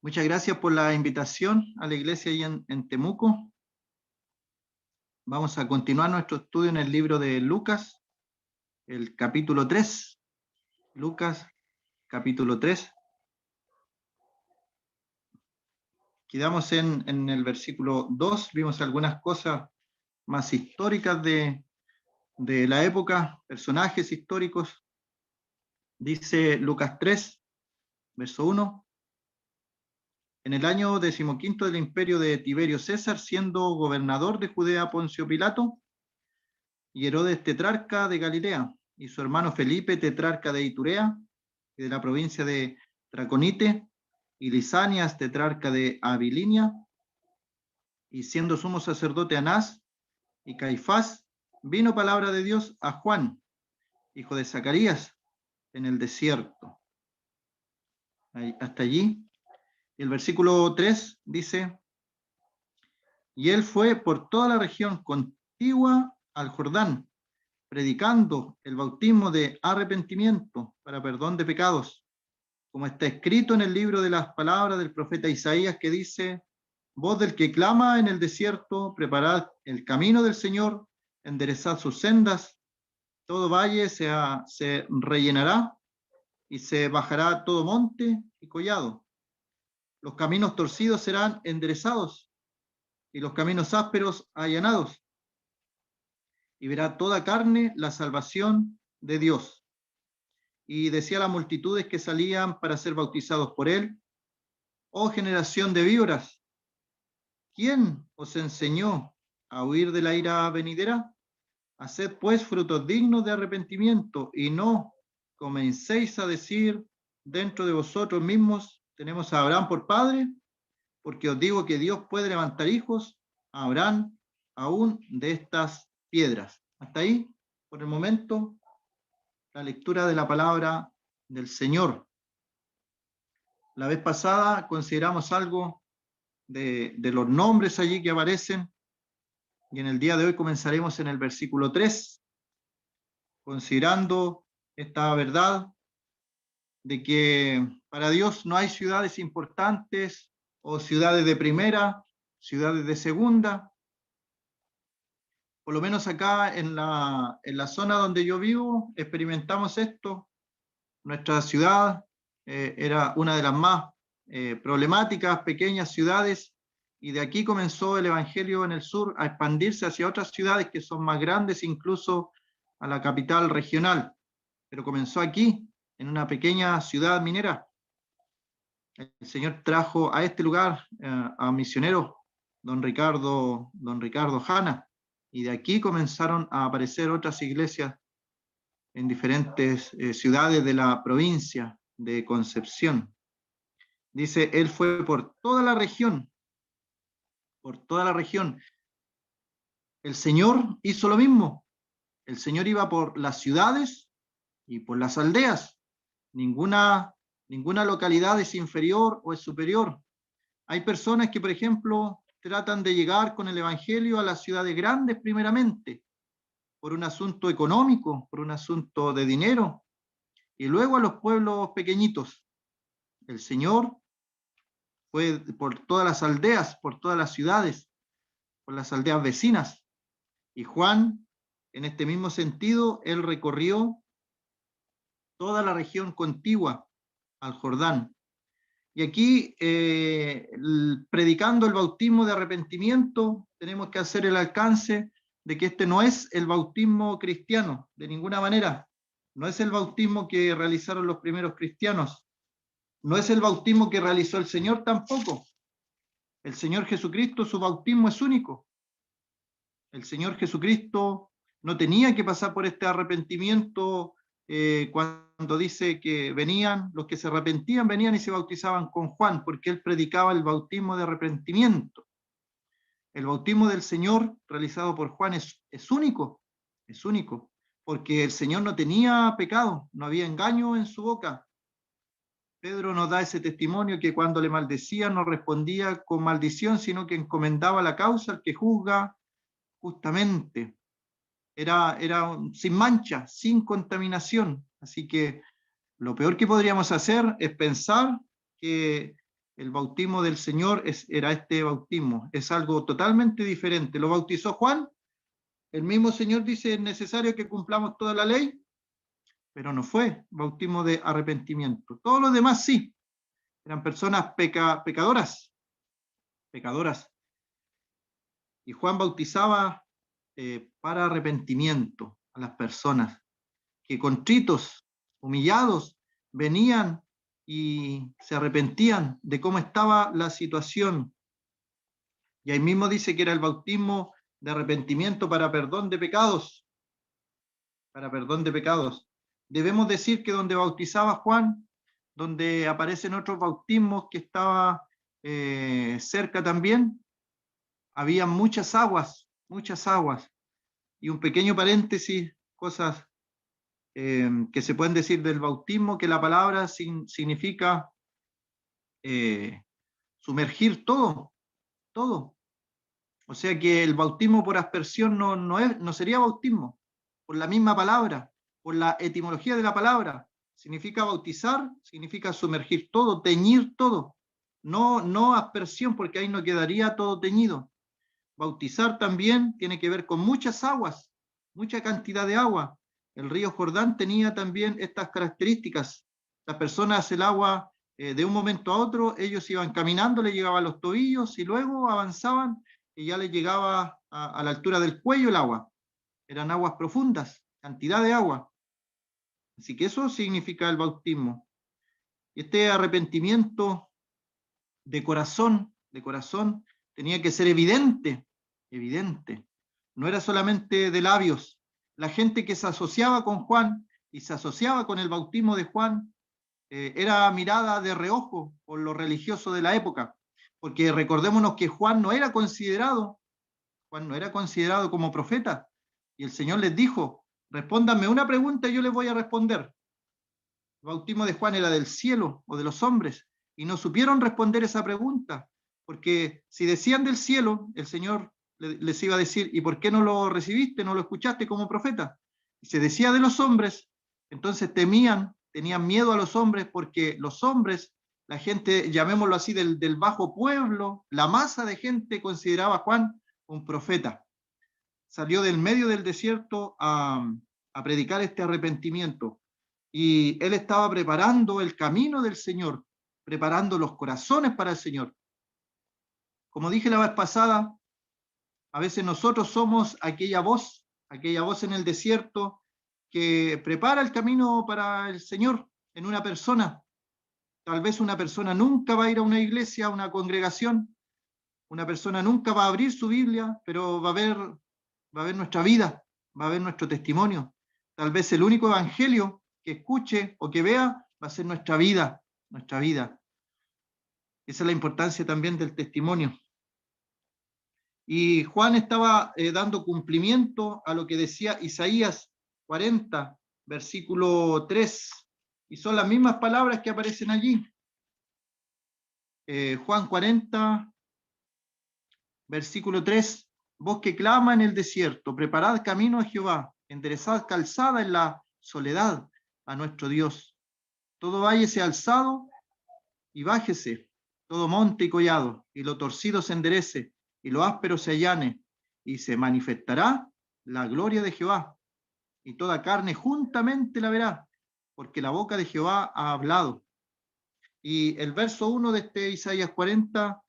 Muchas gracias por la invitación a la iglesia ahí en Temuco. Vamos a continuar nuestro estudio en el libro de Lucas, el capítulo 3. Lucas, capítulo 3. Quedamos en el versículo 2. Vimos algunas cosas más históricas de la época, personajes históricos. Dice Lucas 3, verso 1. En el año 15 del imperio de Tiberio César, siendo gobernador de Judea Poncio Pilato, y Herodes tetrarca de Galilea, y su hermano Felipe tetrarca de Iturea, y de la provincia de Traconite, y Lisanias tetrarca de Abilinia, y siendo sumo sacerdote Anás y Caifás, vino palabra de Dios a Juan, hijo de Zacarías, en el desierto. Hasta allí. Y el versículo 3 dice: y él fue por toda la región contigua al Jordán, predicando el bautismo de arrepentimiento para perdón de pecados, como está escrito en el libro de las palabras del profeta Isaías, que dice: voz del que clama en el desierto, preparad el camino del Señor, enderezad sus sendas, todo valle se rellenará y se bajará todo monte y collado. Los caminos torcidos serán enderezados y los caminos ásperos allanados, y verá toda carne la salvación de Dios. Y decía a las multitudes que salían para ser bautizados por él: oh generación de víboras, ¿quién os enseñó a huir de la ira venidera? Haced pues frutos dignos de arrepentimiento, y no comencéis a decir dentro de vosotros mismos: tenemos a Abraham por padre, porque os digo que Dios puede levantar hijos a Abraham aún de estas piedras. Hasta ahí, por el momento, la lectura de la palabra del Señor. La vez pasada consideramos algo de los nombres allí que aparecen, y en el día de hoy comenzaremos en el versículo 3, considerando esta verdad de que para Dios no hay ciudades importantes o ciudades de primera, ciudades de segunda. Por lo menos acá en la zona donde yo vivo experimentamos esto. Nuestra ciudad era una de las más problemáticas, pequeñas ciudades, y de aquí comenzó el evangelio en el sur a expandirse hacia otras ciudades que son más grandes, incluso a la capital regional, pero comenzó aquí, en una pequeña ciudad minera. El Señor trajo a este lugar a misionero don Ricardo Jana, y de aquí comenzaron a aparecer otras iglesias en diferentes ciudades de la provincia de Concepción. Dice, él fue por toda la región, por toda la región. El Señor hizo lo mismo. El Señor iba por las ciudades y por las aldeas. Ninguna localidad es inferior o es superior. Hay personas que, por ejemplo, tratan de llegar con el evangelio a las ciudades grandes primeramente, por un asunto económico, por un asunto de dinero, y luego a los pueblos pequeñitos. El Señor fue por todas las aldeas, por todas las ciudades, por las aldeas vecinas. Y Juan, en este mismo sentido, él recorrió toda la región contigua al Jordán. Y aquí, predicando el bautismo de arrepentimiento, tenemos que hacer el alcance de que este no es el bautismo cristiano, de ninguna manera. No es el bautismo que realizaron los primeros cristianos. No es el bautismo que realizó el Señor tampoco. El Señor Jesucristo, su bautismo es único. El Señor Jesucristo no tenía que pasar por este arrepentimiento cuando dice que venían, los que se arrepentían venían y se bautizaban con Juan, porque él predicaba el bautismo de arrepentimiento. El bautismo del Señor realizado por Juan es único, porque el Señor no tenía pecado, no había engaño en su boca. Pedro nos da ese testimonio, que cuando le maldecían no respondía con maldición, sino que encomendaba la causa al que juzga justamente. Era sin mancha, sin contaminación. Así que lo peor que podríamos hacer es pensar que El bautismo del Señor era este bautismo, es algo totalmente diferente. Lo bautizó Juan, el mismo Señor dice, es necesario que cumplamos toda la ley, pero no fue bautismo de arrepentimiento. Todos los demás sí, eran personas pecadoras. Y Juan bautizaba para arrepentimiento a las personas que contritos, humillados, venían y se arrepentían de cómo estaba la situación. Y ahí mismo dice que era el bautismo de arrepentimiento para perdón de pecados. Para perdón de pecados. Debemos decir que donde bautizaba Juan, donde aparecen otros bautismos que estaba cerca también, había muchas aguas. Y un pequeño paréntesis, cosas que se pueden decir del bautismo, que la palabra significa sumergir todo. O sea que el bautismo por aspersión no sería bautismo, por la misma palabra, por la etimología de la palabra. Significa bautizar, significa sumergir todo, teñir todo. No aspersión, porque ahí no quedaría todo teñido. Bautizar también tiene que ver con muchas aguas, mucha cantidad de agua. El río Jordán tenía también estas características. Las personas, el agua, de un momento a otro, ellos iban caminando, les llegaba a los tobillos y luego avanzaban y ya les llegaba a la altura del cuello el agua. Eran aguas profundas, cantidad de agua. Así que eso significa el bautismo. Y este arrepentimiento de corazón, tenía que ser evidente. No era solamente de labios. La gente que se asociaba con Juan y se asociaba con el bautismo de Juan era mirada de reojo por los religiosos de la época, porque recordémonos que Juan no era considerado como profeta, y el Señor les dijo, respóndanme una pregunta y yo les voy a responder. El bautismo de Juan era del cielo o de los hombres, y no supieron responder esa pregunta, porque si decían del cielo, el Señor les iba a decir, ¿y por qué no lo recibiste, no lo escuchaste como profeta? Y se decía de los hombres, entonces tenían miedo a los hombres, porque los hombres, la gente, llamémoslo así, del bajo pueblo, la masa de gente consideraba a Juan un profeta. Salió del medio del desierto a predicar este arrepentimiento, y él estaba preparando el camino del Señor, preparando los corazones para el Señor. Como dije la vez pasada, a veces nosotros somos aquella voz en el desierto que prepara el camino para el Señor en una persona. Tal vez una persona nunca va a ir a una iglesia, a una congregación, una persona nunca va a abrir su Biblia, pero va a ver nuestra vida, va a ver nuestro testimonio. Tal vez el único evangelio que escuche o que vea va a ser nuestra vida. Esa es la importancia también del testimonio. Y Juan estaba dando cumplimiento a lo que decía Isaías 40, versículo 3, y son las mismas palabras que aparecen allí. Juan 40, versículo 3, vos que clama en el desierto, preparad camino a Jehová, enderezad calzada en la soledad a nuestro Dios. Todo valle sea alzado y bájese, todo monte y collado, y lo torcido se enderece, y lo áspero se allane, y se manifestará la gloria de Jehová, y toda carne juntamente la verá, porque la boca de Jehová ha hablado. Y el verso 1 de este Isaías 40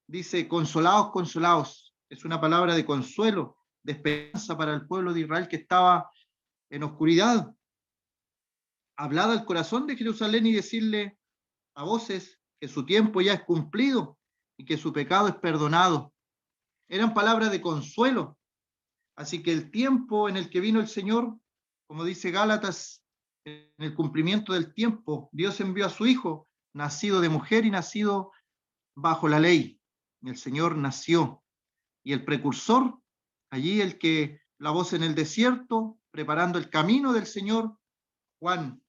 dice, consolaos, consolaos. Es una palabra de consuelo, de esperanza para el pueblo de Israel que estaba en oscuridad. Hablad al corazón de Jerusalén y decirle a voces que su tiempo ya es cumplido y que su pecado es perdonado. Eran palabras de consuelo. Así que el tiempo en el que vino el Señor, como dice Gálatas, en el cumplimiento del tiempo, Dios envió a su Hijo, nacido de mujer y nacido bajo la ley. El Señor nació. Y el precursor, allí la voz en el desierto, preparando el camino del Señor, Juan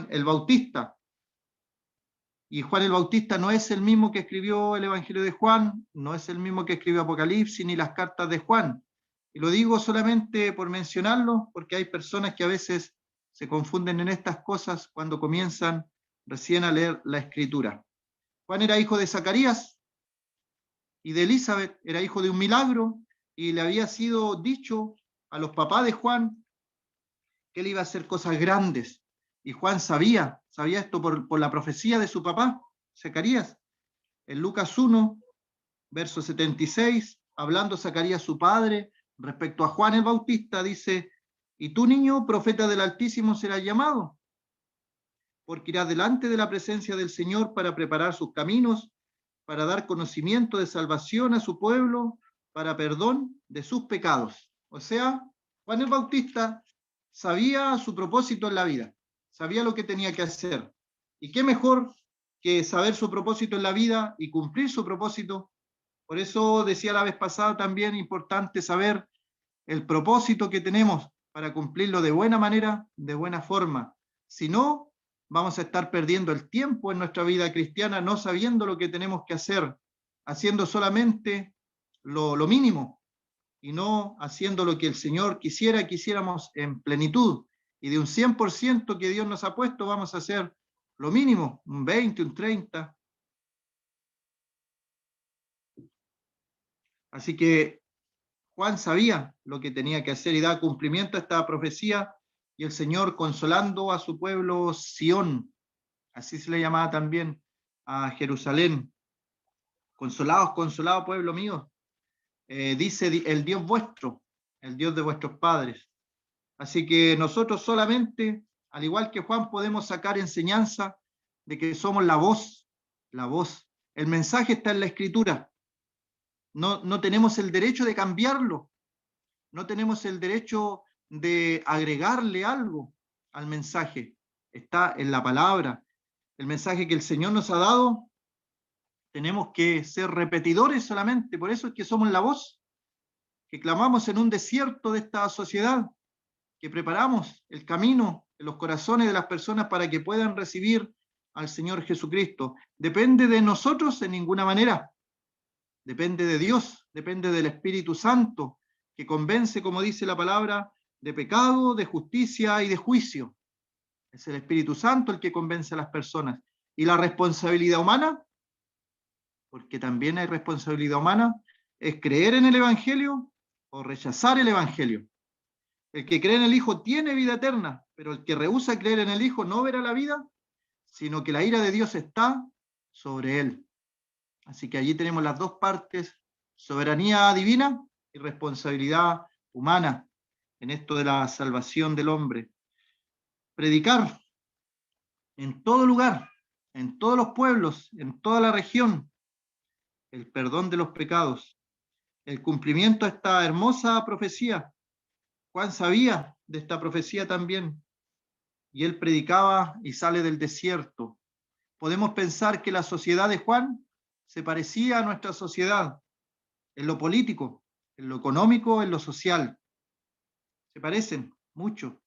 el Bautista. Y Juan el Bautista no es el mismo que escribió el Evangelio de Juan, no es el mismo que escribió Apocalipsis ni las cartas de Juan. Y lo digo solamente por mencionarlo, porque hay personas que a veces se confunden en estas cosas cuando comienzan recién a leer la Escritura. Juan era hijo de Zacarías y de Elizabeth, era hijo de un milagro, y le había sido dicho a los papás de Juan que él iba a hacer cosas grandes. Y Juan sabía esto por la profecía de su papá, Zacarías. En Lucas 1, verso 76, hablando Zacarías su padre, respecto a Juan el Bautista, dice: y tú, niño, profeta del Altísimo serás llamado, porque irás delante de la presencia del Señor para preparar sus caminos, para dar conocimiento de salvación a su pueblo, para perdón de sus pecados. O sea, Juan el Bautista sabía su propósito en la vida, sabía lo que tenía que hacer. ¿Y qué mejor que saber su propósito en la vida y cumplir su propósito? Por eso decía la vez pasada también, importante saber el propósito que tenemos para cumplirlo de buena manera, de buena forma. Si no, vamos a estar perdiendo el tiempo en nuestra vida cristiana, no sabiendo lo que tenemos que hacer, haciendo solamente lo mínimo y no haciendo lo que el Señor quisiera que hiciéramos en plenitud. Y de un 100% que Dios nos ha puesto, vamos a hacer lo mínimo, un 20, un 30. Así que Juan sabía lo que tenía que hacer y da cumplimiento a esta profecía, y el Señor consolando a su pueblo Sión, así se le llamaba también a Jerusalén. Consolados, consolados, pueblo mío, dice el Dios vuestro, el Dios de vuestros padres. Así que nosotros solamente, al igual que Juan, podemos sacar enseñanza de que somos la voz, la voz. El mensaje está en la Escritura. No tenemos el derecho de cambiarlo. No tenemos el derecho de agregarle algo al mensaje. Está en la palabra. El mensaje que el Señor nos ha dado, tenemos que ser repetidores solamente. Por eso es que somos la voz que clamamos en un desierto de esta sociedad, que preparamos el camino en los corazones de las personas para que puedan recibir al Señor Jesucristo. ¿Depende de nosotros? En ninguna manera. Depende de Dios, depende del Espíritu Santo, que convence, como dice la palabra, de pecado, de justicia y de juicio. Es el Espíritu Santo el que convence a las personas. ¿Y la responsabilidad humana? Porque también hay responsabilidad humana, es creer en el Evangelio o rechazar el Evangelio. El que cree en el Hijo tiene vida eterna, pero el que rehúsa creer en el Hijo no verá la vida, sino que la ira de Dios está sobre él. Así que allí tenemos las dos partes: soberanía divina y responsabilidad humana en esto de la salvación del hombre. Predicar en todo lugar, en todos los pueblos, en toda la región, el perdón de los pecados, el cumplimiento de esta hermosa profecía. Juan sabía de esta profecía también, y él predicaba y sale del desierto. Podemos pensar que la sociedad de Juan se parecía a nuestra sociedad, en lo político, en lo económico, en lo social. Se parecen mucho.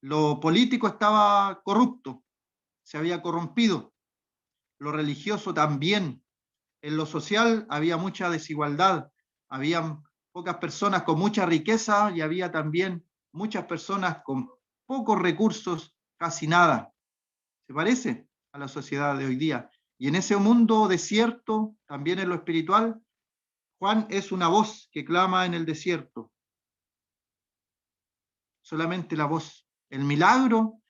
Lo político estaba corrupto, se había corrompido. Lo religioso también. En lo social había mucha desigualdad. Había pocas personas con mucha riqueza y había también muchas personas con pocos recursos, casi nada. Se parece a la sociedad de hoy día. Y en ese mundo desierto, también en lo espiritual, Juan es una voz que clama en el desierto. Solamente la voz. El milagro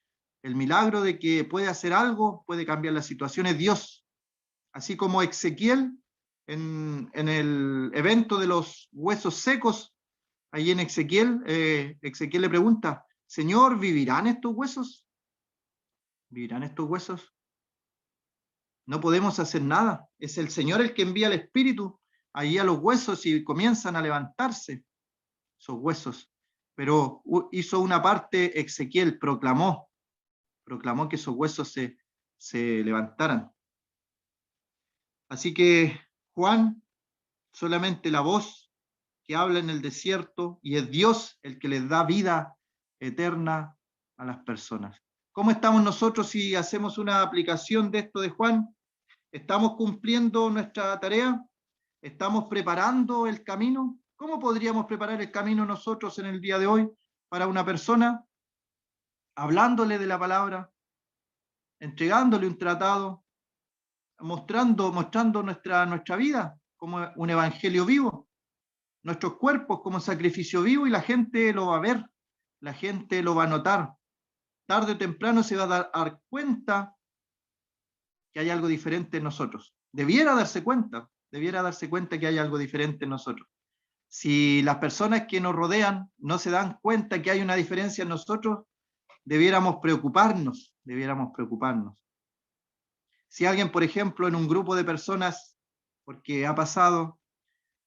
de que puede hacer algo, puede cambiar la situación, es Dios. Así como Ezequiel, en el evento de los huesos secos, allí en Ezequiel, Ezequiel le pregunta: Señor, ¿vivirán estos huesos? ¿Vivirán estos huesos? No podemos hacer nada. Es el Señor el que envía el Espíritu allí a los huesos y comienzan a levantarse esos huesos. Pero hizo una parte Ezequiel, proclamó que esos huesos se levantaran. Así que Juan, solamente la voz que habla en el desierto, y es Dios el que les da vida eterna a las personas. ¿Cómo estamos nosotros si hacemos una aplicación de esto de Juan? ¿Estamos cumpliendo nuestra tarea? ¿Estamos preparando el camino? ¿Cómo podríamos preparar el camino nosotros en el día de hoy para una persona? Hablándole de la palabra, entregándole un tratado, mostrando nuestra vida como un evangelio vivo, nuestros cuerpos como sacrificio vivo, y la gente lo va a ver, la gente lo va a notar. Tarde o temprano se va a dar cuenta que hay algo diferente en nosotros. Debiera darse cuenta que hay algo diferente en nosotros. Si las personas que nos rodean no se dan cuenta que hay una diferencia en nosotros, debiéramos preocuparnos. Si alguien, por ejemplo, en un grupo de personas, porque ha pasado,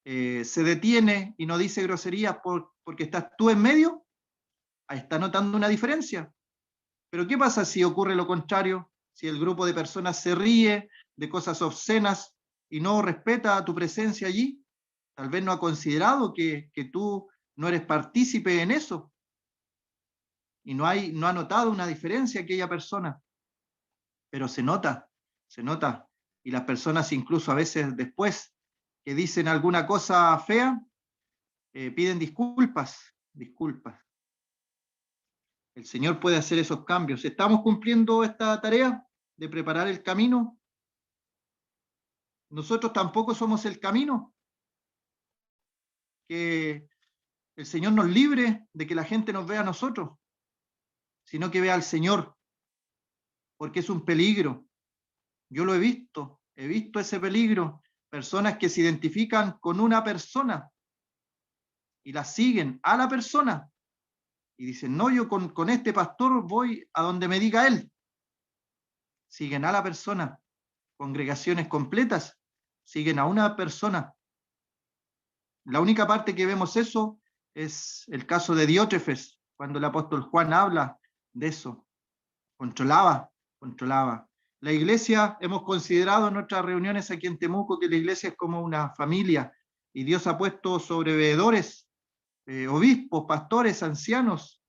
se detiene y no dice groserías porque estás tú en medio, ahí está notando una diferencia. Pero ¿qué pasa si ocurre lo contrario? Si el grupo de personas se ríe de cosas obscenas y no respeta tu presencia allí, tal vez no ha considerado que tú no eres partícipe en eso y no ha notado una diferencia aquella persona, pero se nota. Y las personas incluso a veces después que dicen alguna cosa fea, piden disculpas. El Señor puede hacer esos cambios. ¿Estamos cumpliendo esta tarea de preparar el camino? Nosotros tampoco somos el camino. Que el Señor nos libre de que la gente nos vea a nosotros, sino que vea al Señor, porque es un peligro. Yo lo he visto ese peligro. Personas que se identifican con una persona y la siguen a la persona y dicen, no, yo con este pastor voy a donde me diga él. Siguen a la persona. Congregaciones completas siguen a una persona. La única parte que vemos eso es el caso de Diótrefes, cuando el apóstol Juan habla de eso. Controlaba. La iglesia, hemos considerado en nuestras reuniones aquí en Temuco que la iglesia es como una familia y Dios ha puesto sobre veedores, obispos, pastores, ancianos.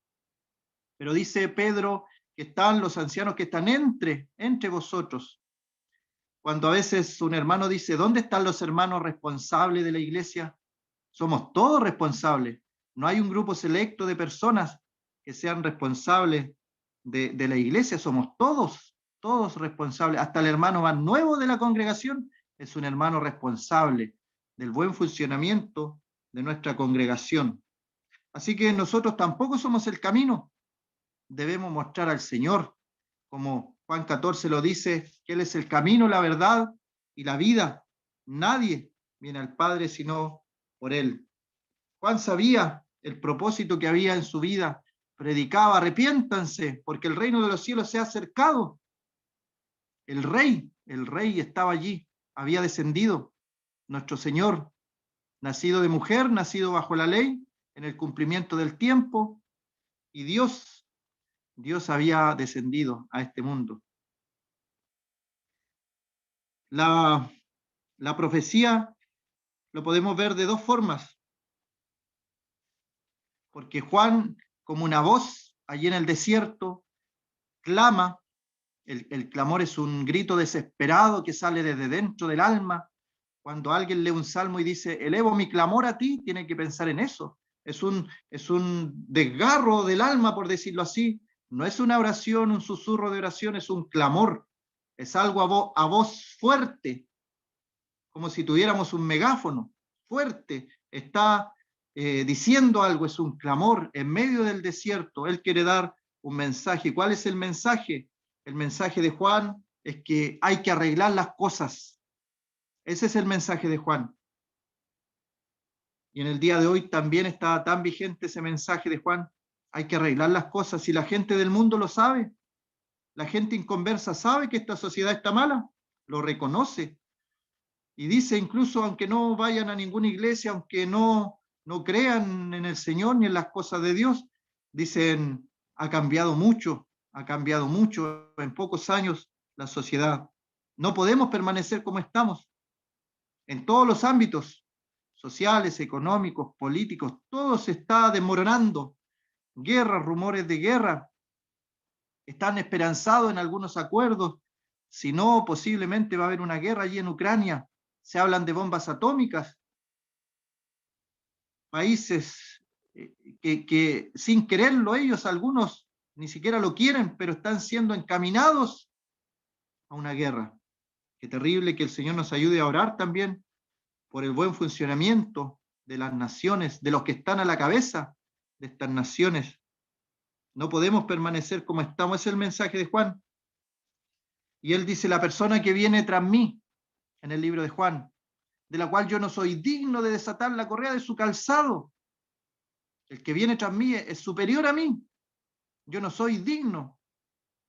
Pero dice Pedro que están los ancianos que están entre vosotros. Cuando a veces un hermano dice, ¿dónde están los hermanos responsables de la iglesia? Somos todos responsables. No hay un grupo selecto de personas que sean responsables de la iglesia. Somos todos responsables. Hasta el hermano más nuevo de la congregación es un hermano responsable del buen funcionamiento de nuestra congregación. Así que nosotros tampoco somos el camino. Debemos mostrar al Señor, como Juan 14 lo dice, que Él es el camino, la verdad y la vida. Nadie viene al Padre sino por Él. Juan sabía el propósito que había en su vida. Predicaba, arrepiéntanse, porque el reino de los cielos se ha acercado. El rey estaba allí, había descendido. Nuestro Señor, nacido de mujer, nacido bajo la ley, en el cumplimiento del tiempo, y Dios había descendido a este mundo. La profecía lo podemos ver de dos formas, porque Juan, como una voz allí en el desierto, clama. El clamor es un grito desesperado que sale desde dentro del alma. Cuando alguien lee un salmo y dice, elevo mi clamor a ti, tiene que pensar en eso. Es un desgarro del alma, por decirlo así. No es una oración, un susurro de oración, es un clamor. Es algo a voz fuerte, como si tuviéramos un megáfono fuerte. Está diciendo algo, es un clamor en medio del desierto. Él quiere dar un mensaje. ¿Cuál es el mensaje? El mensaje de Juan es que hay que arreglar las cosas. Ese es el mensaje de Juan. Y en el día de hoy también está tan vigente ese mensaje de Juan. Hay que arreglar las cosas. Y la gente del mundo lo sabe. La gente inconversa sabe que esta sociedad está mala. Lo reconoce. Y dice incluso, aunque no vayan a ninguna iglesia, aunque no crean en el Señor ni en las cosas de Dios, dicen, ha cambiado mucho en pocos años la sociedad. No podemos permanecer como estamos. En todos los ámbitos, sociales, económicos, políticos, todo se está desmoronando. Guerras, rumores de guerra. Están esperanzados en algunos acuerdos. Si no, posiblemente va a haber una guerra allí en Ucrania. Se hablan de bombas atómicas. Países que sin quererlo ellos, algunos ni siquiera lo quieren, pero están siendo encaminados a una guerra Qué terrible que el Señor nos ayude a orar también por el buen funcionamiento de las naciones, de los que están a la cabeza de estas naciones. No podemos permanecer como estamos, es el mensaje de Juan. Y él dice, la persona que viene tras mí, en el libro de Juan, de la cual yo no soy digno de desatar la correa de su calzado. El que viene tras mí es superior a mí. Yo no soy digno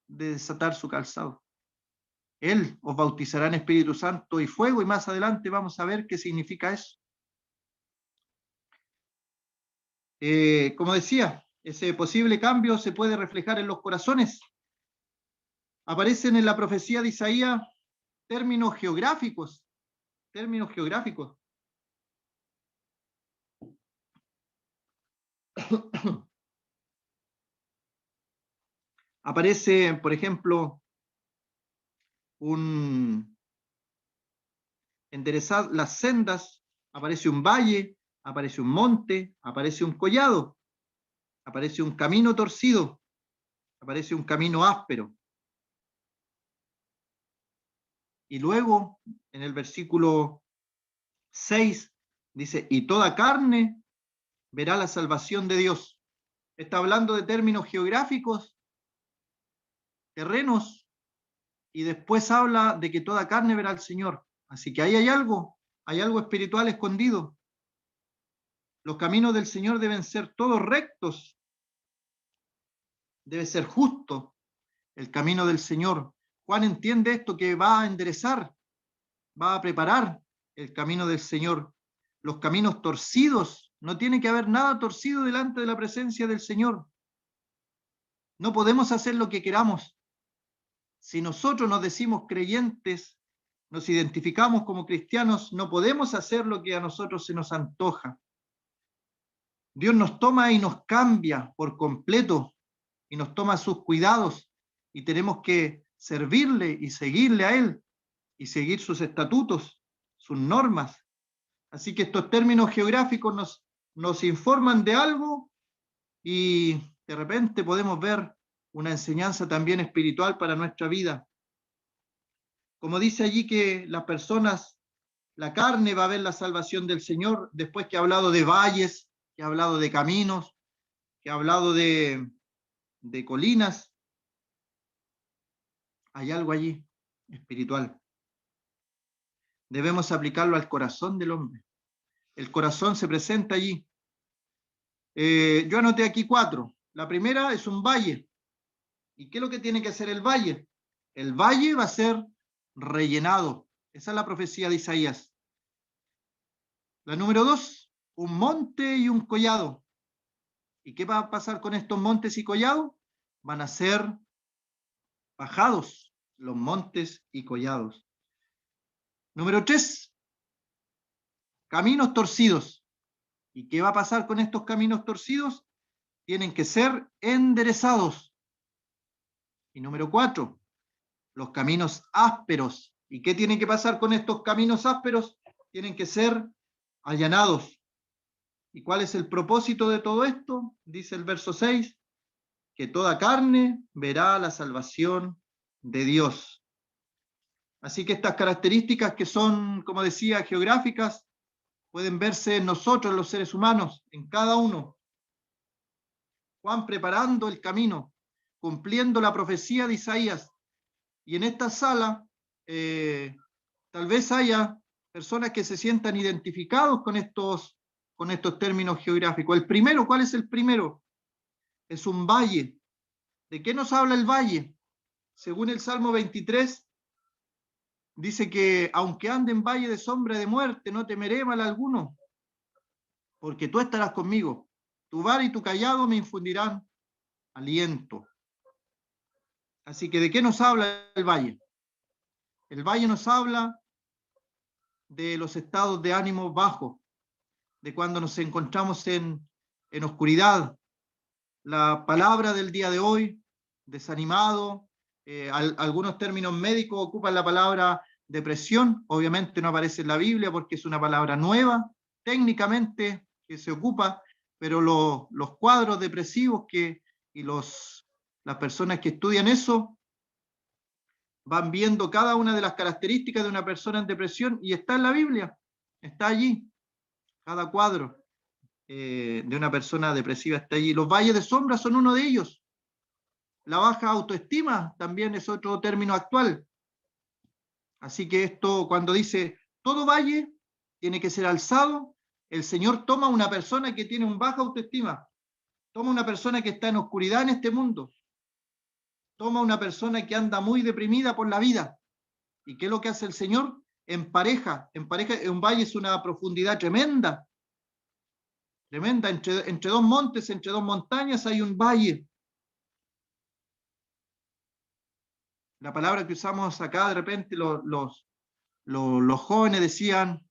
de desatar su calzado. Él os bautizará en Espíritu Santo y fuego, y más adelante vamos a ver qué significa eso. Como decía, ese posible cambio se puede reflejar en los corazones. Aparecen en la profecía de Isaías términos geográficos. Aparece, por ejemplo, enderezar las sendas, aparece un valle, aparece un monte, aparece un collado, aparece un camino torcido, aparece un camino áspero. Y luego, en el versículo 6, dice, y toda carne verá la salvación de Dios. Está hablando de términos geográficos, terrenos, y después habla de que toda carne verá al Señor. Así que ahí hay algo espiritual escondido. Los caminos del Señor deben ser todos rectos, debe ser justo el camino del Señor. Juan entiende esto, que va a enderezar, va a preparar el camino del Señor. Los caminos torcidos, no tiene que haber nada torcido delante de la presencia del Señor. No podemos hacer lo que queramos. Si nosotros nos decimos creyentes, nos identificamos como cristianos, no podemos hacer lo que a nosotros se nos antoja. Dios nos toma y nos cambia por completo y nos toma sus cuidados y tenemos que servirle y seguirle a Él y seguir sus estatutos, sus normas. Así que estos términos geográficos nos informan de algo y de repente podemos ver una enseñanza también espiritual para nuestra vida. Como dice allí que las personas, la carne va a ver la salvación del Señor, después que ha hablado de valles, que ha hablado de caminos, que ha hablado de colinas, hay algo allí espiritual. Debemos aplicarlo al corazón del hombre. El corazón se presenta allí. Yo anoté aquí 4. La primera es un valle. ¿Y qué es lo que tiene que hacer el valle? El valle va a ser rellenado. Esa es la profecía de Isaías. La número 2, un monte y un collado. ¿Y qué va a pasar con estos montes y collados? Van a ser bajados los montes y collados. Número 3, caminos torcidos. ¿Y qué va a pasar con estos caminos torcidos? Tienen que ser enderezados. Y número 4, los caminos ásperos. ¿Y qué tiene que pasar con estos caminos ásperos? Tienen que ser allanados. ¿Y cuál es el propósito de todo esto? Dice el verso 6, que toda carne verá la salvación de Dios. Así que estas características que son, como decía, geográficas, pueden verse en nosotros, los seres humanos, en cada uno. Juan preparando el camino, cumpliendo la profecía de Isaías. Y en esta sala, tal vez haya personas que se sientan identificados con estos términos geográficos. El primero, ¿cuál es el primero? Es un valle. ¿De qué nos habla el valle? Según el Salmo 23, dice que aunque ande en valle de sombra de muerte, no temeré mal alguno, porque tú estarás conmigo. Tu vara y tu cayado me infundirán aliento. Así que, ¿de qué nos habla el valle? El valle nos habla de los estados de ánimo bajos, de cuando nos encontramos en oscuridad. La palabra del día de hoy, desanimado, algunos términos médicos ocupan la palabra depresión, obviamente no aparece en la Biblia porque es una palabra nueva, técnicamente que se ocupa, pero los cuadros depresivos y las personas que estudian eso van viendo cada una de las características de una persona en depresión y está en la Biblia, está allí, cada cuadro de una persona depresiva está allí. Los valles de sombra son uno de ellos. La baja autoestima también es otro término actual. Así que esto, cuando dice todo valle tiene que ser alzado, el Señor toma una persona que tiene un baja autoestima, toma una persona que está en oscuridad en este mundo, toma una persona que anda muy deprimida por la vida. ¿Y qué es lo que hace el Señor? Empareja, un valle es una profundidad tremenda, tremenda, entre dos montes, entre dos montañas hay un valle. La palabra que usamos acá de repente los jóvenes decían,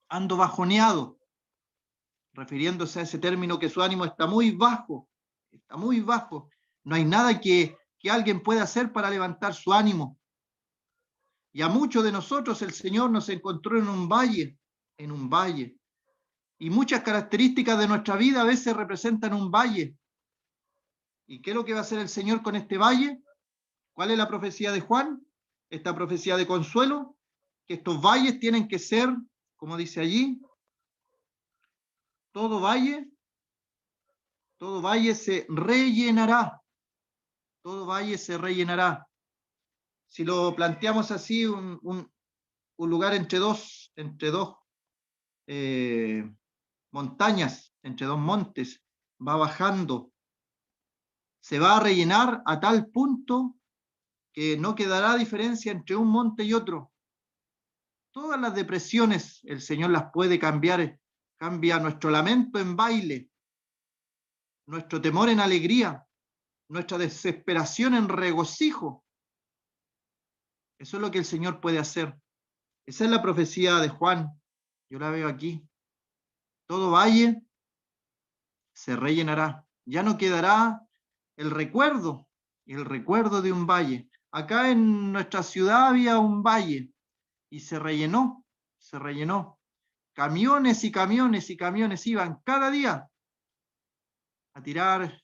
ando bajoneado, refiriéndose a ese término que su ánimo está muy bajo, está muy bajo. No hay nada que alguien pueda hacer para levantar su ánimo. Y a muchos de nosotros el Señor nos encontró en un valle, en un valle. Y muchas características de nuestra vida a veces representan un valle. ¿Y qué es lo que va a hacer el Señor con este valle? ¿Cuál es la profecía de Juan? Esta profecía de consuelo, que estos valles tienen que ser, como dice allí, todo valle se rellenará, todo valle se rellenará. Si lo planteamos así, un lugar entre dos montañas, entre dos montes, va bajando, se va a rellenar a tal punto que no quedará diferencia entre un monte y otro. Todas las depresiones el Señor las puede cambiar, cambia nuestro lamento en baile, nuestro temor en alegría, nuestra desesperación en regocijo. Eso es lo que el Señor puede hacer. Esa es la profecía de Juan. Yo la veo aquí. Todo valle se rellenará. Ya no quedará el recuerdo de un valle. Acá en nuestra ciudad había un valle y se rellenó. Camiones y camiones y camiones iban cada día a tirar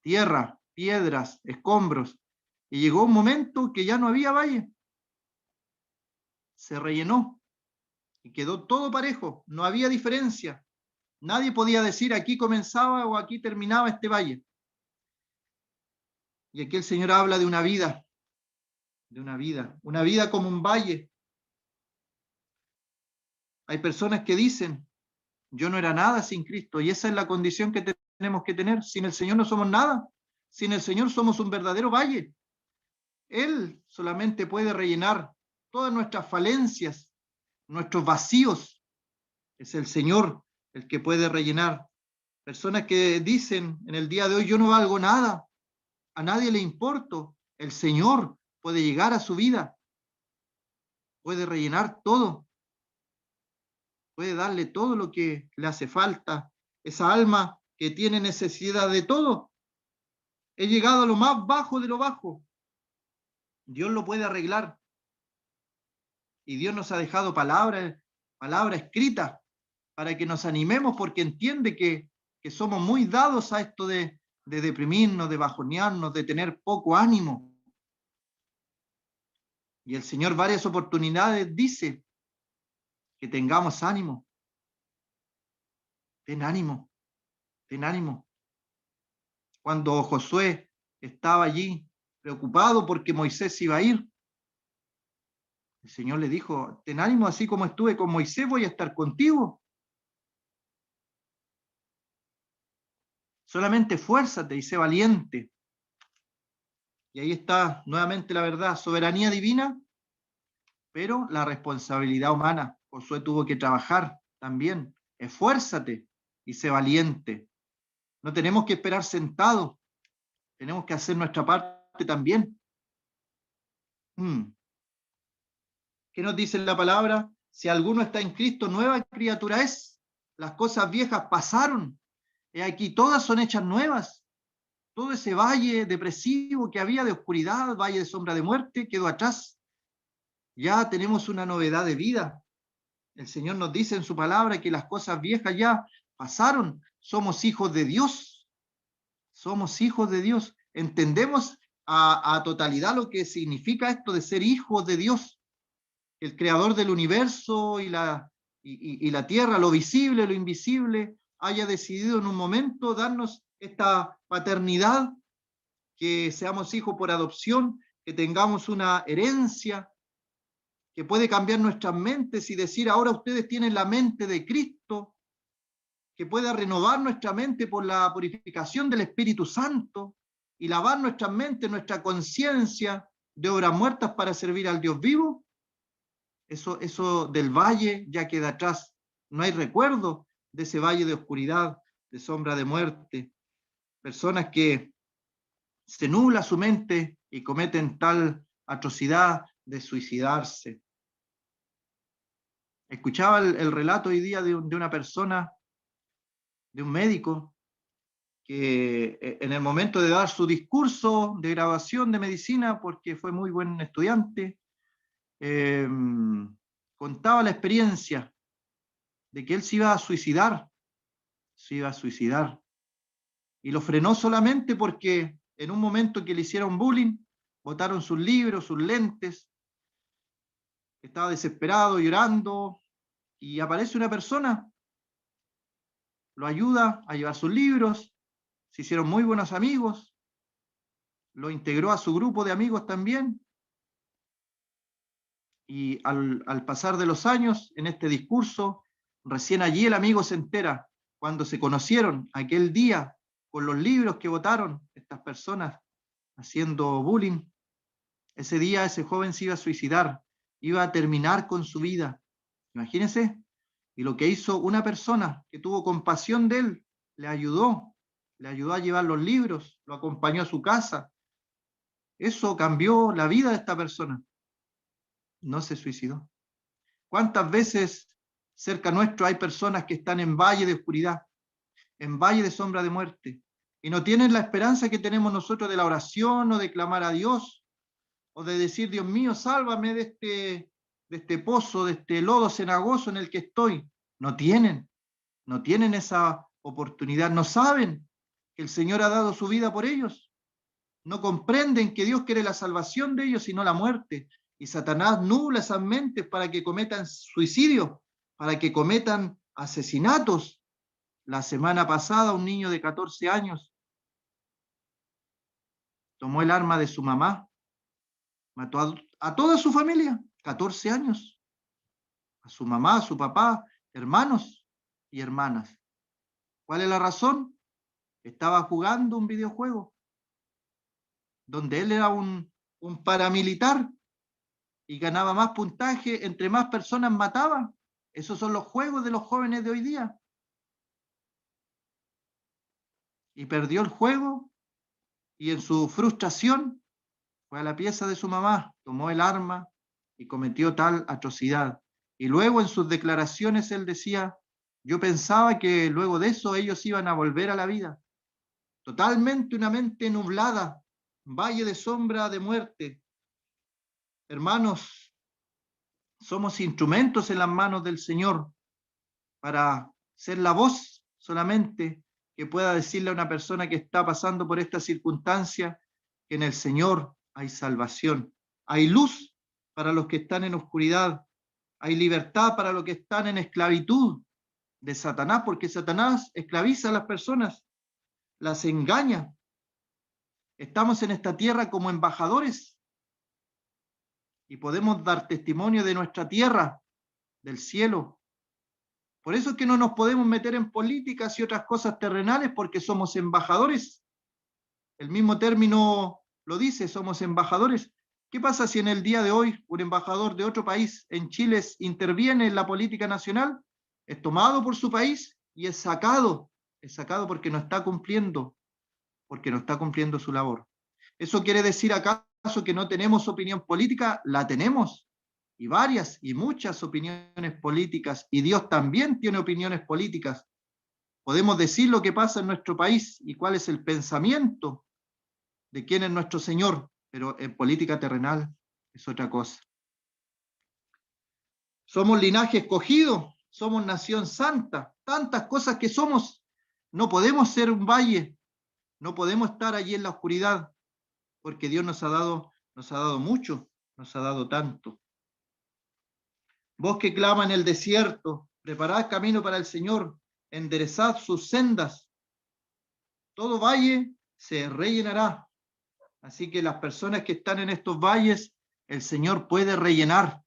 tierra, piedras, escombros. Y llegó un momento que ya no había valle. Se rellenó y quedó todo parejo, no había diferencia. Nadie podía decir aquí comenzaba o aquí terminaba este valle. Y aquí el Señor habla de una vida como un valle. Hay personas que dicen, yo no era nada sin Cristo, y esa es la condición que tenemos que tener. Sin el Señor no somos nada, sin el Señor somos un verdadero valle. Él solamente puede rellenar todas nuestras falencias, nuestros vacíos. Es el Señor el que puede rellenar. Personas que dicen en el día de hoy, yo no valgo nada, a nadie le importo. El Señor puede llegar a su vida, puede rellenar todo, puede darle todo lo que le hace falta. Esa alma que tiene necesidad de todo. He llegado a lo más bajo de lo bajo. Dios lo puede arreglar. Y Dios nos ha dejado palabra escrita para que nos animemos porque entiende que somos muy dados a esto de deprimirnos, de bajonearnos, de tener poco ánimo. Y el Señor varias oportunidades dice que tengamos ánimo. Ten ánimo, ten ánimo. Cuando Josué estaba allí preocupado porque Moisés iba a ir, el Señor le dijo, ten ánimo, así como estuve con Moisés, voy a estar contigo. Solamente fuérzate y sé valiente. Y ahí está nuevamente la verdad, soberanía divina, pero la responsabilidad humana. Josué tuvo que trabajar también. Esfuérzate y sé valiente. No tenemos que esperar sentados, tenemos que hacer nuestra parte también. ¿Qué nos dice la palabra? Si alguno está en Cristo, nueva criatura es. Las cosas viejas pasaron. Y aquí todas son hechas nuevas. Todo ese valle depresivo que había de oscuridad, valle de sombra de muerte, quedó atrás. Ya tenemos una novedad de vida. El Señor nos dice en su palabra que las cosas viejas ya pasaron. Somos hijos de Dios. Somos hijos de Dios. Entendemos a totalidad lo que significa esto de ser hijos de Dios, el creador del universo y la tierra, lo visible, lo invisible, haya decidido en un momento darnos esta paternidad, que seamos hijos por adopción, que tengamos una herencia, que puede cambiar nuestras mentes y decir, ahora ustedes tienen la mente de Cristo, que pueda renovar nuestra mente por la purificación del Espíritu Santo y lavar nuestra mente, nuestra conciencia de obras muertas para servir al Dios vivo. Eso del valle ya queda atrás. No hay recuerdo de ese valle de oscuridad, de sombra de muerte. Personas que se nubla su mente y cometen tal atrocidad de suicidarse. Escuchaba el relato hoy día de una persona, de un médico, que en el momento de dar su discurso de graduación de medicina, porque fue muy buen estudiante, contaba la experiencia de que él se iba a suicidar, y lo frenó solamente porque en un momento que le hicieron bullying, botaron sus libros, sus lentes, estaba desesperado, llorando, y aparece una persona, lo ayuda a llevar sus libros, se hicieron muy buenos amigos, lo integró a su grupo de amigos también, y al pasar de los años, en este discurso, recién allí el amigo se entera, cuando se conocieron aquel día, con los libros que votaron estas personas haciendo bullying, ese día ese joven se iba a suicidar, iba a terminar con su vida. Imagínense, y lo que hizo una persona que tuvo compasión de él, le ayudó a llevar los libros, lo acompañó a su casa. Eso cambió la vida de esta persona. No se suicidó. ¿Cuántas veces cerca nuestro hay personas que están en valle de oscuridad, en valle de sombra de muerte, y no tienen la esperanza que tenemos nosotros de la oración o de clamar a Dios, o de decir, Dios mío, sálvame de este pozo, de este lodo cenagoso en el que estoy? No tienen esa oportunidad, no saben que el Señor ha dado su vida por ellos, no comprenden que Dios quiere la salvación de ellos y no la muerte, y Satanás nubla esas mentes para que cometan suicidio, para que cometan asesinatos. La semana pasada un niño de 14 años tomó el arma de su mamá, mató a toda su familia, 14 años, a su mamá, a su papá, hermanos y hermanas. ¿Cuál es la razón? Estaba jugando un videojuego donde él era un paramilitar y ganaba más puntaje, entre más personas mataba. Esos son los juegos de los jóvenes de hoy día. Y perdió el juego y en su frustración fue a la pieza de su mamá, tomó el arma y cometió tal atrocidad. Y luego en sus declaraciones él decía, yo pensaba que luego de eso ellos iban a volver a la vida. Totalmente una mente nublada, valle de sombra de muerte. Hermanos, somos instrumentos en las manos del Señor para ser la voz solamente que pueda decirle a una persona que está pasando por esta circunstancia que en el Señor hay salvación, hay luz para los que están en oscuridad, hay libertad para los que están en esclavitud de Satanás, porque Satanás esclaviza a las personas, las engaña. Estamos en esta tierra como embajadores y podemos dar testimonio de nuestra tierra, del cielo. Por eso es que no nos podemos meter en políticas y otras cosas terrenales, porque somos embajadores. El mismo término lo dice, somos embajadores. ¿Qué pasa si en el día de hoy un embajador de otro país en Chile interviene en la política nacional? Es tomado por su país y es sacado porque no está cumpliendo su labor. ¿Eso quiere decir acaso que no tenemos opinión política? La tenemos, y varias y muchas opiniones políticas, y Dios también tiene opiniones políticas. Podemos decir lo que pasa en nuestro país y cuál es el pensamiento de quién es nuestro Señor, pero en política terrenal es otra cosa. Somos linaje escogido, somos nación santa, tantas cosas que somos. No podemos ser un valle, no podemos estar allí en la oscuridad. porque Dios nos ha dado mucho, nos ha dado tanto. Voz que clama en el desierto, preparad camino para el Señor, enderezad sus sendas. Todo valle se rellenará. Así que las personas que están en estos valles, el Señor puede rellenar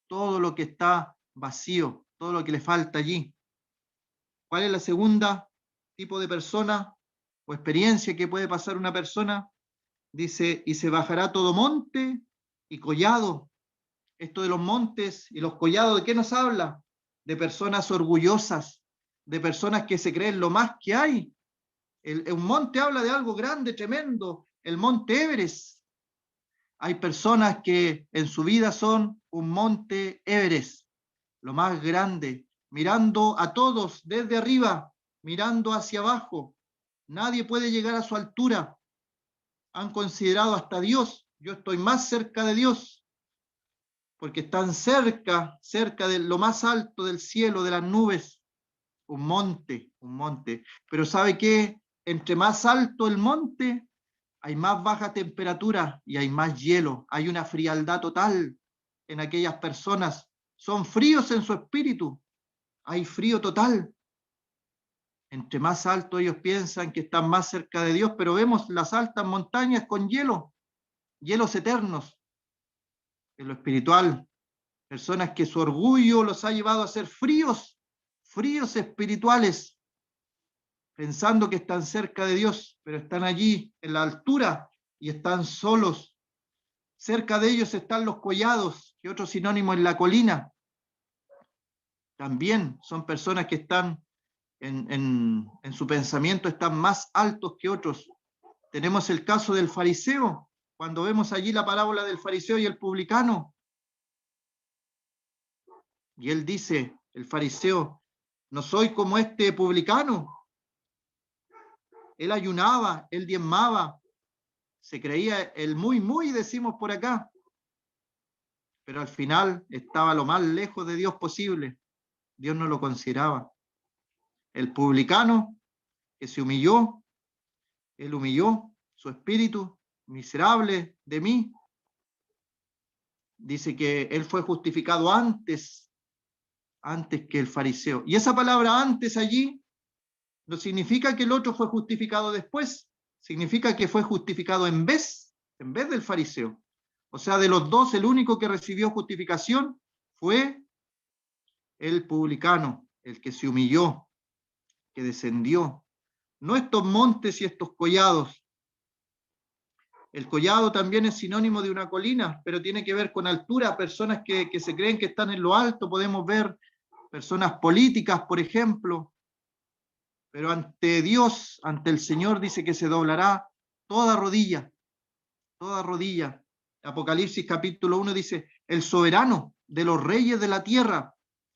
todo lo que está vacío, todo lo que le falta allí. ¿Cuál es la segunda tipo de persona o experiencia que puede pasar una persona? Dice, y se bajará todo monte y collado. Esto de los montes y los collados, ¿de qué nos habla? De personas orgullosas, de personas que se creen lo más que hay. Un monte habla de algo grande, tremendo, el monte Everest. Hay personas que en su vida son un monte Everest, lo más grande, mirando a todos desde arriba, mirando hacia abajo. Nadie puede llegar a su altura. Han considerado hasta Dios. Yo estoy más cerca de Dios, porque están cerca de lo más alto del cielo, de las nubes. Un monte, un monte. Pero ¿sabe qué? Entre más alto el monte, hay más baja temperatura y hay más hielo. Hay una frialdad total en aquellas personas. Son fríos en su espíritu. Hay frío total. Entre más alto ellos piensan que están más cerca de Dios, pero vemos las altas montañas con hielo, hielos eternos. En lo espiritual, personas que su orgullo los ha llevado a ser fríos, fríos espirituales, pensando que están cerca de Dios, pero están allí en la altura y están solos. Cerca de ellos están los collados, que otro sinónimo es la colina. También son personas que están en su pensamiento, están más altos que otros. Tenemos el caso del fariseo, cuando vemos allí la parábola del fariseo y el publicano. Y él dice, el fariseo, no soy como este publicano. Él ayunaba, él diezmaba, se creía el muy, decimos por acá, pero al final estaba lo más lejos de Dios posible. Dios no lo consideraba. El publicano que se humilló, él humilló su espíritu, miserable de mí. Dice que él fue justificado antes que el fariseo. Y esa palabra antes allí no significa que el otro fue justificado después, significa que fue justificado en vez del fariseo. O sea, de los dos, el único que recibió justificación fue el publicano, el que se humilló, que descendió. No estos montes y estos collados. El collado también es sinónimo de una colina, pero tiene que ver con altura, personas que se creen que están en lo alto. Podemos ver personas políticas, por ejemplo, pero ante Dios, ante el Señor, dice que se doblará toda rodilla, toda rodilla. Apocalipsis capítulo 1 dice, el soberano de los reyes de la tierra,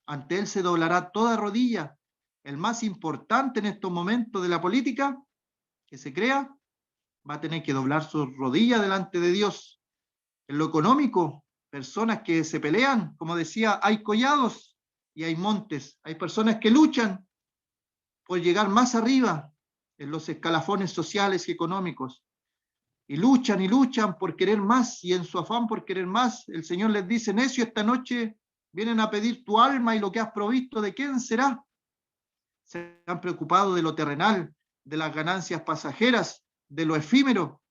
ante él se doblará toda rodilla. El más importante en estos momentos de la política que se crea, va a tener que doblar su rodilla delante de Dios. En lo económico, personas que se pelean, como decía, hay collados y hay montes, hay personas que luchan por llegar más arriba en los escalafones sociales y económicos. Y luchan por querer más, y en su afán por querer más, el Señor les dice, necio, esta noche vienen a pedir tu alma y lo que has provisto, ¿de quién será? Se han preocupado de lo terrenal, de las ganancias pasajeras, de lo efímero,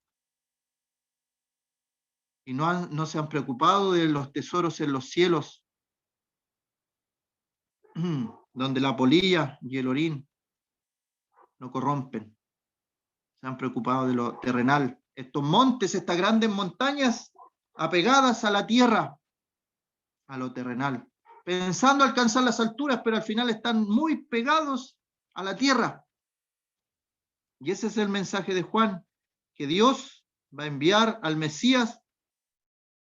y no se han preocupado de los tesoros en los cielos, donde la polilla y el orín no corrompen. Se han preocupado de lo terrenal. Estos montes, estas grandes montañas apegadas a la tierra, a lo terrenal, pensando alcanzar las alturas, pero al final están muy pegados a la tierra. Y ese es el mensaje de Juan, que Dios va a enviar al Mesías,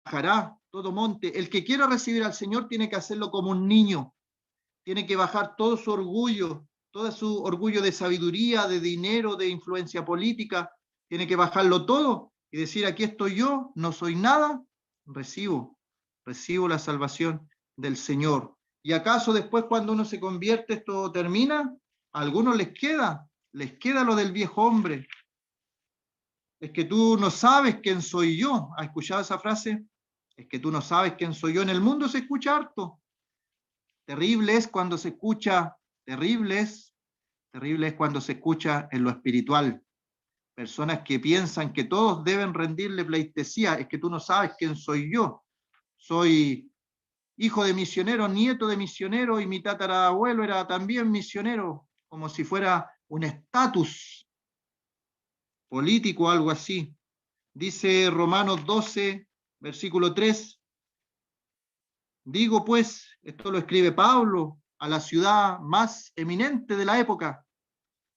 bajará todo monte. El que quiera recibir al Señor tiene que hacerlo como un niño, tiene que bajar todo su orgullo de sabiduría, de dinero, de influencia política, tiene que bajarlo todo y decir, aquí estoy yo, no soy nada, recibo la salvación del Señor. ¿Y acaso después cuando uno se convierte esto termina? A algunos les queda lo del viejo hombre, Es que tú no sabes quién soy yo. ¿Has escuchado esa frase? Es que tú no sabes quién soy yo. En el mundo se escucha harto. Terrible es cuando se escucha, terrible es cuando se escucha en lo espiritual. Personas que piensan que todos deben rendirle pleitesía. Es que tú no sabes quién soy yo. Soy hijo de misionero, nieto de misionero, y mi tatarabuelo era también misionero, como si fuera un estatus político o algo así. Dice Romanos 12, versículo 3, digo pues, esto lo escribe Pablo a la ciudad más eminente de la época,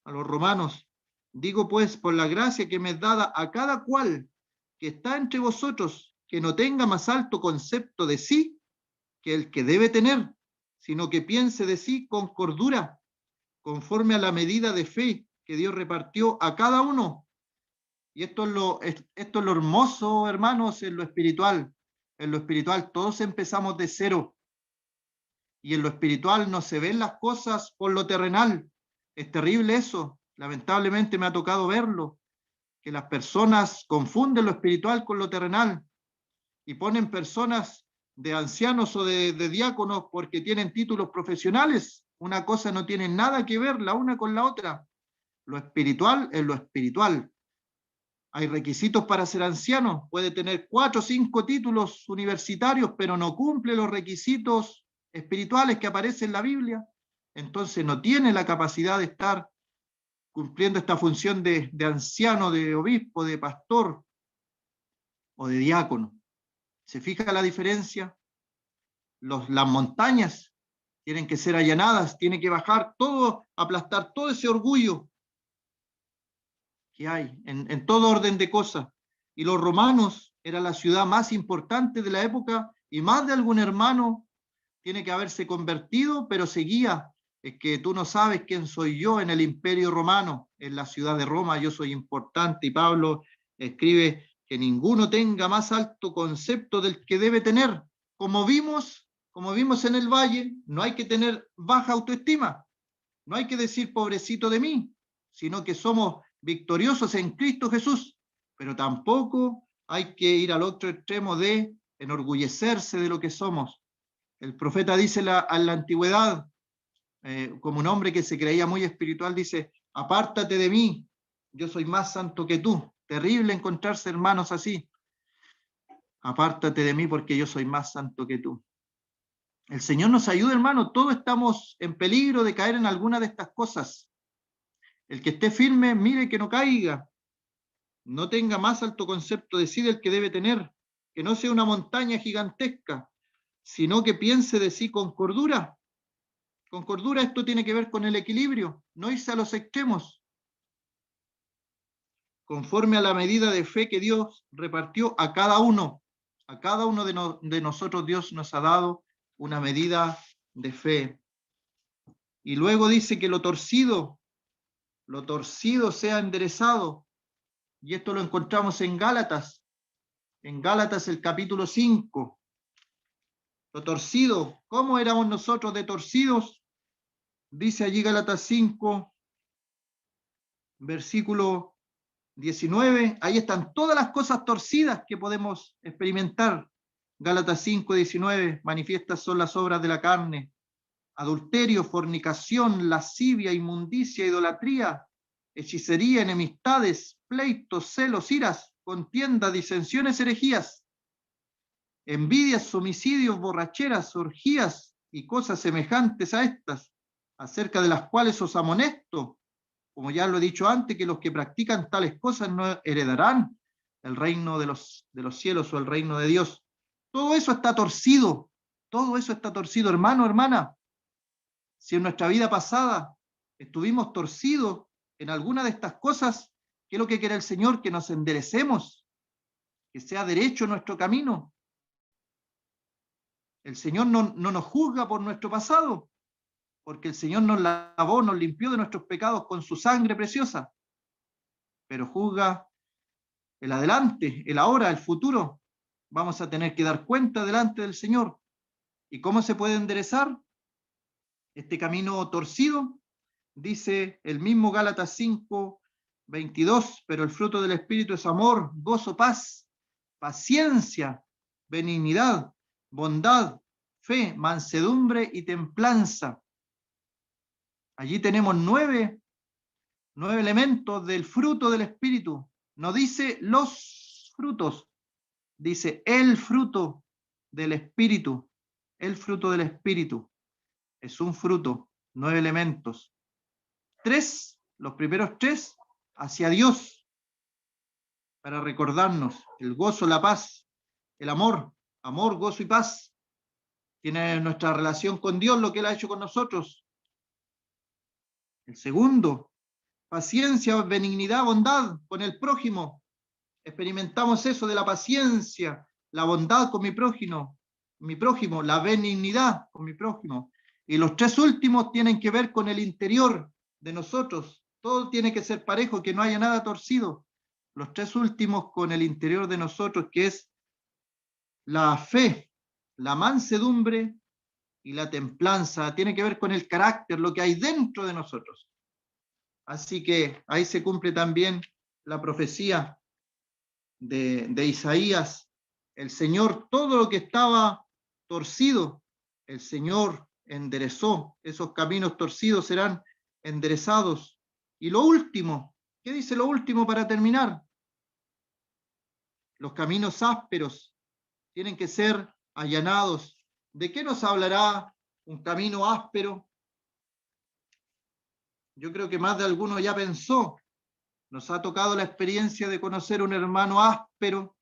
a los romanos, digo pues, por la gracia que me es dada a cada cual que está entre vosotros, que no tenga más alto concepto de sí que el que debe tener, sino que piense de sí con cordura, conforme a la medida de fe que Dios repartió a cada uno. Y esto es lo hermoso, hermanos, en lo espiritual. En lo espiritual todos empezamos de cero. Y en lo espiritual no se ven las cosas por lo terrenal. Es terrible eso. Lamentablemente me ha tocado verlo, que las personas confunden lo espiritual con lo terrenal y ponen personas de ancianos o de diáconos porque tienen títulos profesionales. Una cosa no tiene nada que ver la una con la otra. Lo espiritual es lo espiritual. Hay requisitos para ser anciano. Puede tener 4 o 5 títulos universitarios, pero no cumple los requisitos espirituales que aparecen en la Biblia. Entonces no tiene la capacidad de estar cumpliendo esta función de anciano, de obispo, de pastor o de diácono. ¿Se fija la diferencia? Las montañas tienen que ser allanadas, tiene que bajar todo, aplastar todo ese orgullo que hay en todo orden de cosas. Y los romanos era la ciudad más importante de la época y más de algún hermano tiene que haberse convertido, pero seguía. Es que tú no sabes quién soy yo en el imperio romano, en la ciudad de Roma yo soy importante, y Pablo escribe que ninguno tenga más alto concepto del que debe tener. Como vimos en el valle, no hay que tener baja autoestima, no hay que decir pobrecito de mí, sino que somos victoriosos en Cristo Jesús, pero tampoco hay que ir al otro extremo de enorgullecerse de lo que somos. El profeta dice en la antigüedad, como un hombre que se creía muy espiritual, dice, apártate de mí, yo soy más santo que tú. Terrible encontrarse hermanos así. Apártate de mí porque yo soy más santo que tú. El Señor nos ayude, hermano. Todos estamos en peligro de caer en alguna de estas cosas. El que esté firme, mire que no caiga. No tenga más alto concepto de sí del que debe tener. Que no sea una montaña gigantesca, sino que piense de sí con cordura. Con cordura esto tiene que ver con el equilibrio, no irse a los extremos. Conforme a la medida de fe que Dios repartió a cada uno de nosotros Dios nos ha dado una medida de fe. Y luego dice que lo torcido sea enderezado. Y esto lo encontramos en Gálatas el capítulo 5. Lo torcido, ¿cómo éramos nosotros de torcidos? Dice allí Gálatas 5, versículo 19, ahí están todas las cosas torcidas que podemos experimentar. Gálatas 5, 19, manifiestas son las obras de la carne: adulterio, fornicación, lascivia, inmundicia, idolatría, hechicería, enemistades, pleitos, celos, iras, contiendas, disensiones, herejías, envidias, homicidios, borracheras, orgías y cosas semejantes a estas, acerca de las cuales os amonesto, como ya lo he dicho antes, que los que practican tales cosas no heredarán el reino de los cielos o el reino de Dios. Todo eso está torcido, hermano, hermana. Si en nuestra vida pasada estuvimos torcidos en alguna de estas cosas, ¿qué es lo que quiere el Señor? Que nos enderecemos, que sea derecho nuestro camino. El Señor no nos juzga por nuestro pasado, porque el Señor nos lavó, nos limpió de nuestros pecados con su sangre preciosa, pero juzga el adelante, el ahora, el futuro. Vamos a tener que dar cuenta delante del Señor. ¿Y cómo se puede enderezar este camino torcido? Dice el mismo Gálatas 5, 22, pero el fruto del Espíritu es amor, gozo, paz, paciencia, benignidad, bondad, fe, mansedumbre y templanza. Allí tenemos nueve elementos del fruto del Espíritu. No dice los frutos, dice el fruto del Espíritu. El fruto del Espíritu es un fruto, 9 elementos. 3, los primeros 3, hacia Dios, para recordarnos el gozo, la paz, el amor, gozo y paz. Tiene nuestra relación con Dios, lo que Él ha hecho con nosotros. El segundo, paciencia, benignidad, bondad con el prójimo. Experimentamos eso de la paciencia, la bondad con mi prójimo, la benignidad con mi prójimo. Y los 3 últimos tienen que ver con el interior de nosotros. Todo tiene que ser parejo, que no haya nada torcido. Los 3 últimos con el interior de nosotros, que es la fe, la mansedumbre y la templanza. Tiene que ver con el carácter, lo que hay dentro de nosotros. Así que ahí se cumple también la profecía de Isaías. El Señor, todo lo que estaba torcido, el Señor enderezó. Esos caminos torcidos serán enderezados. Y lo último, ¿qué dice lo último para terminar? Los caminos ásperos tienen que ser allanados. ¿De qué nos hablará un camino áspero? Yo creo que más de alguno ya pensó. Nos ha tocado la experiencia de conocer un hermano áspero.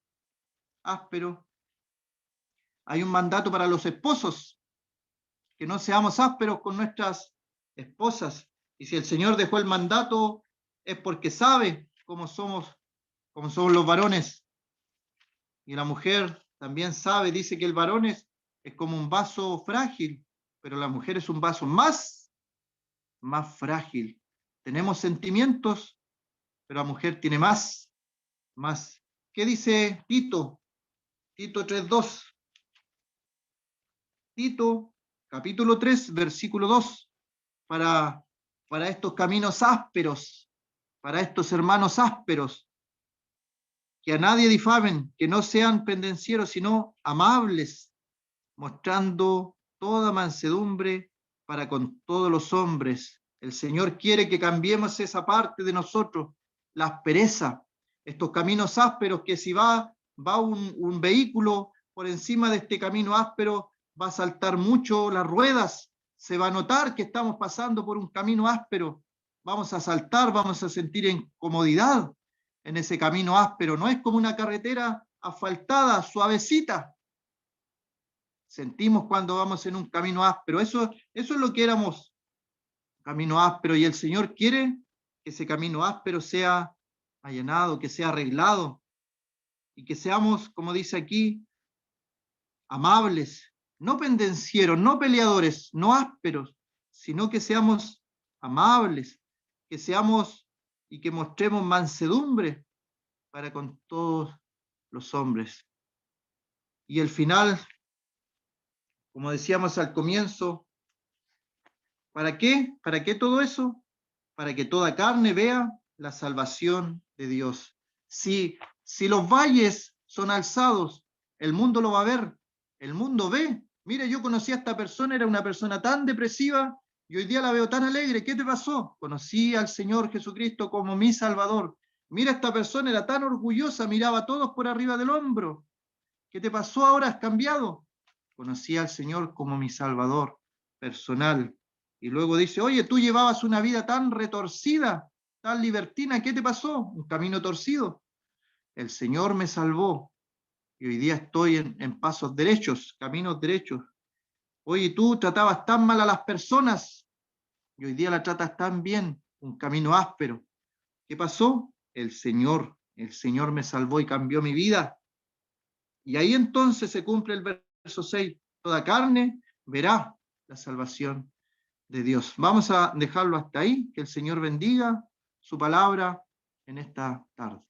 Hay un mandato para los esposos, que no seamos ásperos con nuestras esposas. Y si el Señor dejó el mandato, es porque sabe cómo somos los varones. Y la mujer también sabe, dice que el varón es como un vaso frágil, pero la mujer es un vaso más frágil. Tenemos sentimientos, pero la mujer tiene más. ¿Qué dice Tito? Tito 3:2. Tito, capítulo 3, versículo 2. Para estos caminos ásperos, para estos hermanos ásperos, que a nadie difamen, que no sean pendencieros, sino amables, mostrando toda mansedumbre para con todos los hombres. El Señor quiere que cambiemos esa parte de nosotros, la aspereza, estos caminos ásperos, que si va un vehículo por encima de este camino áspero, va a saltar mucho las ruedas, se va a notar que estamos pasando por un camino áspero, vamos a saltar, vamos a sentir incomodidad en ese camino áspero. No es como una carretera asfaltada, suavecita. Sentimos cuando vamos en un camino áspero. Eso es lo que éramos, camino áspero, y el Señor quiere que ese camino áspero sea allanado, que sea arreglado, y que seamos, como dice aquí, amables, no pendencieros, no peleadores, no ásperos, sino que seamos amables, que seamos y que mostremos mansedumbre para con todos los hombres. Y el final, como decíamos al comienzo, ¿para qué? ¿Para qué todo eso? Para que toda carne vea la salvación de Dios. Si los valles son alzados, el mundo lo va a ver, el mundo ve. Mire, yo conocí a esta persona, era una persona tan depresiva, y hoy día la veo tan alegre. ¿Qué te pasó? Conocí al Señor Jesucristo como mi Salvador. Mira, esta persona era tan orgullosa, miraba a todos por arriba del hombro. ¿Qué te pasó ahora? ¿Has cambiado? Conocí al Señor como mi Salvador personal. Y luego dice, oye, tú llevabas una vida tan retorcida, tan libertina, ¿qué te pasó? Un camino torcido. El Señor me salvó y hoy día estoy en pasos derechos, caminos derechos. Oye, tú tratabas tan mal a las personas y hoy día la tratas tan bien, un camino áspero. ¿Qué pasó? El Señor me salvó y cambió mi vida. Y ahí entonces se cumple el verso 6. Toda carne verá la salvación de Dios. Vamos a dejarlo hasta ahí. Que el Señor bendiga su palabra en esta tarde.